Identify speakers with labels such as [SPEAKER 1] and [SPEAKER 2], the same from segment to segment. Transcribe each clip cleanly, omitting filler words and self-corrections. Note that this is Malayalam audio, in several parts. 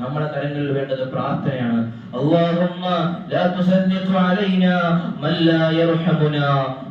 [SPEAKER 1] നമ്മുടെ കരങ്ങളിൽ വേണ്ടത് പ്രാർത്ഥനയാണ്. അല്ലാഹുമ്മ ലാ തുസല്ലിതു അലൈനാ മൻ ലാ യർഹമുനാ.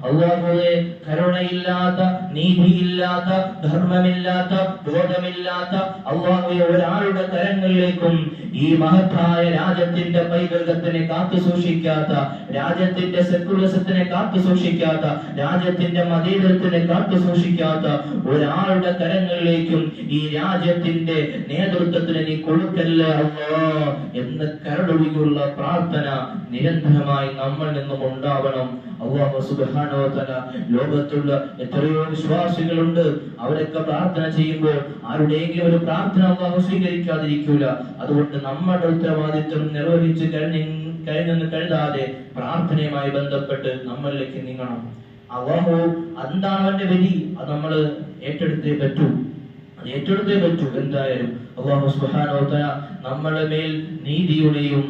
[SPEAKER 1] അല്ലാഹുവേ, കരുണയില്ലാത്ത, നീതിയില്ലാത്ത, ധർമ്മമില്ലാത്ത, ബോധമില്ലാത്ത അല്ലാഹുവേ, ഒരാളുടെ കരങ്ങളിലേക്കും ഈ മഹത്തായ രാജ്യത്തിന്റെ പൈതൃകത്തിനെ കാത്തു സൂക്ഷിക്കാത്ത, രാജ്യത്തിന്റെ സെക്യുലറിസത്തിനെ കാത്തു സൂക്ഷിക്കാത്ത, രാജ്യത്തിന്റെ മതേതരത്തിനെ കാത്തു സൂക്ഷിക്കാത്ത ഒരാളുടെ കരങ്ങളിലേക്കും ഈ രാജ്യത്തിന്റെ നേതൃത്വത്തിന് നീ കൊടുക്കല്ലേ അല്ലാഹ് എന്ന് കരടൊഴുകിയുള്ള പ്രാർത്ഥന നിരന്തരമായി നമ്മൾ നിന്നും ഉണ്ടാവണം. അല്ലാഹു സുബ്ഹാനഹു വ തആല ലോകത്തുള്ള എത്രയോ വിശ്വാസികളുണ്ട്, അവരൊക്കെ പ്രാർത്ഥന ചെയ്യുമ്പോൾ ആരുടെയെങ്കിലും ഒരു പ്രാർത്ഥന അല്ലാഹു സ്വീകരിക്കാതിരിക്കൂല. അതുകൊണ്ട് നമ്മുടെ ഉത്തരവാദിത്വം നിർവഹിച്ചു കഴിഞ്ഞെന്ന് കരുതാതെ പ്രാർത്ഥനയുമായി ബന്ധപ്പെട്ട് നമ്മളിലേക്ക് നീങ്ങണം. അല്ലാഹു എന്താണ് അവന്റെ വിധി, അത് നമ്മൾ ഏറ്റെടുത്തേ പറ്റൂ. എന്തായാലും അല്ലാഹു സുബ്ഹാനഹു വ തആല നമ്മുടെ മേൽ നീതിയുടെയും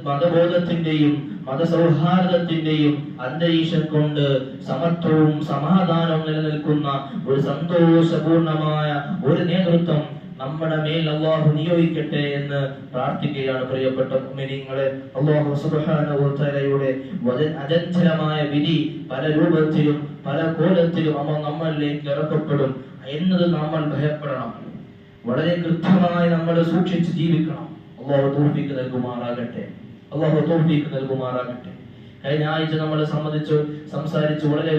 [SPEAKER 1] മതബോധത്തിന്റെയും മതസൗഹാർദ്ദത്തിന്റെയും അന്തരീക്ഷം കൊണ്ട് സമത്വവും സമാധാനവും നിലനിൽക്കുന്ന ഒരു സന്തോഷപൂർണമായ ഒരു നേതൃത്വം നമ്മുടെ മേൽ അല്ലാഹു നിയോഗിക്കട്ടെ എന്ന് പ്രാർത്ഥിക്കുകയാണ്. പ്രിയപ്പെട്ട മുഅ്മിനീങ്ങളെ, അല്ലാഹു സുബ്ഹാനഹു വ തആലയുടെ അചഞ്ചലമായ വിധി പല രൂപത്തിലും പല കോലത്തിലും നമ്മളിലേക്ക് ഇറക്കപ്പെടും എന്നത് നമ്മൾ ഭയപ്പെടണം. വളരെ കൃത്യമായി നമ്മൾ സൂക്ഷിച്ച് ജീവിക്കണം. അല്ലാഹു തൗഫീഖ് നൽകുമാറാകട്ടെ. കഴിഞ്ഞ ആഴ്ച നമ്മളെ സംബന്ധിച്ച് സംസാരിച്ചു വളരെ